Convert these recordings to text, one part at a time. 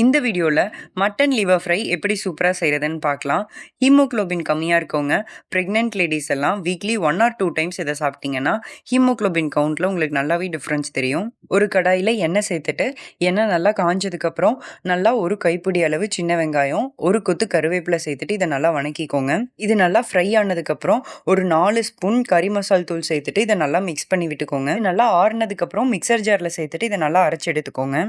இந்த வீடியோல mutton liver fry எப்படி சூப்பரா செய்றதுன்னு பார்க்கலாம். ஹீமோகுளோபின் கம்மியா இருக்கவங்க, பிரெக்னன்ட் லேடீஸ் எல்லாம் வீக்லி 1 ஆர் 2 டைம்ஸ் இத சாப்பிட்டீங்கன்னா, ஹீமோகுளோபின் கவுண்ட்ல உங்களுக்கு நல்லாவே டிஃபரன்ஸ் தெரியும். ஒரு கடாயில எண்ணெய் சேர்த்துட்டு, எண்ணெய் நல்லா காஞ்சதுக்கப்புறம், நல்லா ஒரு கைப்பிடி அளவு சின்ன வெங்காயம், ஒரு கொத்து கருவேப்பிலை சேர்த்துட்டு இத நல்லா வணக்கிக்கோங்க. இது நல்லா ஃப்ரை ஆனதுக்கப்புறம், ஒரு 4 ஸ்பூன் கறி மசால் தூள் சேர்த்துட்டு இத நல்லா மிக்ஸ் பண்ணி விட்டுக்கோங்க. நல்லா ஆறுனதுக்கப்புறம் மிக்ஸர் ஜார்ல சேர்த்துட்டு இத நல்லா அரைச்சு எடுத்துக்கோங்க.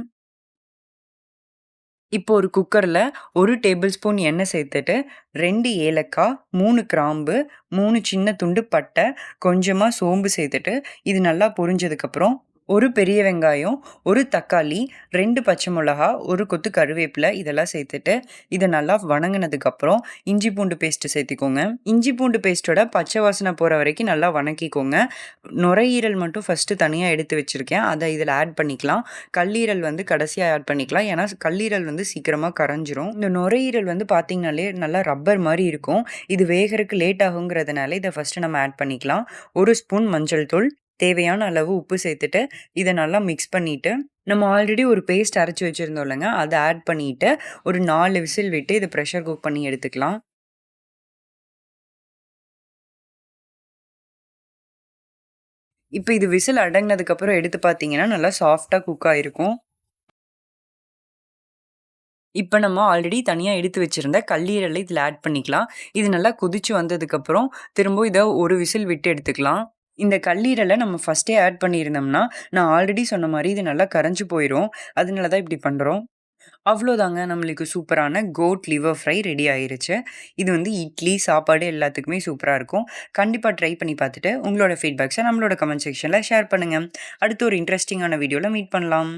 இப்போ ஒரு குக்கர்ல 1 டேபிள் ஸ்பூன் எண்ணெய் சேர்த்துட்டு 2 ஏலக்காய், 3 கிராம்பு, 3 சின்ன துண்டு பட்டை, கொஞ்சமா சோம்பு சேர்த்துட்டு இது நல்லா பொரிஞ்சதுக்கப்புறம் ஒரு பெரிய வெங்காயம், 1 தக்காளி, 2 பச்சை மிளகா, 1 கொத்து கருவேப்பிலை இதெல்லாம் சேர்த்துட்டு இத நல்லா வணங்குனதுக்கப்புறம் இஞ்சி பூண்டு பேஸ்ட் சேர்த்திக்கோங்க. இஞ்சி பூண்டு பேஸ்ட்டோட பச்சை வாசனை போற வரைக்கும் நல்லா வணக்கிக்கோங்க. நுரையீரல் மட்டும் ஃபர்ஸ்ட்டு தனியா எடுத்து வச்சிருக்கேன். அத இதில ஆட் பண்ணிக்கலாம். கல்லீரல் வந்து கடைசியா ஆட் பண்ணிக்கலாம். ஏன்னா கல்லீரல் வந்து சீக்கிரமா கரைஞ்சிரும். இந்த நுரையீரல் வந்து பார்த்தீங்கனாலே நல்லா ரப்பர் மாரி இருக்கும். இது வேகறக்கு லேட் ஆகுங்கிறதுனால இத ஃபர்ஸ்ட்டு நம்ம ஆட் பண்ணிக்கலாம். 1 ஸ்பூன் மஞ்சள் தூள், தேவையான அளவு உப்பு சேர்த்துட்டு இத நல்லா மிக்ஸ் பண்ணிட்டு, நம்ம ஆல்ரெடி ஒரு பேஸ்ட் அரைச்சு வச்சிருந்தோம் இல்லங்க, அத ஆட் பண்ணிட்டு ஒரு 4 விசில் விட்டு இத பிரஷர் குக் பண்ணி எடுத்துக்கலாம். இப்ப இது விசில் அடங்குனதுக்கப்புறம் எடுத்து பார்த்தீங்கன்னா, நல்லா சாஃப்ட்டா குக் ஆயிருக்கும். இப்ப நம்ம ஆல்ரெடி தனியா எடுத்து வச்சிருந்த கல்லீரல இதில ஆட் பண்ணிக்கலாம். இது நல்லா கொதிச்சு வந்ததுக்கப்புறம், திரும்பவும் இத ஒரு விசில் விட்டு எடுத்துக்கலாம். இந்த கல்லீரல நம்ம ஃபர்ஸ்ட்டே ஆட் பண்ணியிருந்தோம்னா, நான் ஆல்ரெடி சொன்ன மாரி இது நல்லா கரைஞ்சு போயிரும். அதனால தான் இப்படி பண்றோம். அவ்வளோதாங்க நம்மளுக்கு சூப்பரான கோட் லிவர் ஃப்ரை ரெடி ஆயிருச்சு. இது வந்து இட்லி, சாப்பாடு எல்லாத்துக்குமே சூப்பரா இருக்கும். கண்டிப்பா ட்ரை பண்ணி பார்த்துட்டு, உங்களோட ஃபீட்பேக்ஸ நம்மளோட கமெண்ட் செக்ஷன்ல ஷேர் பண்ணுங்க. அடுத்து ஒரு இன்ட்ரஸ்டிங்கான வீடியோல மீட் பண்ணலாம்.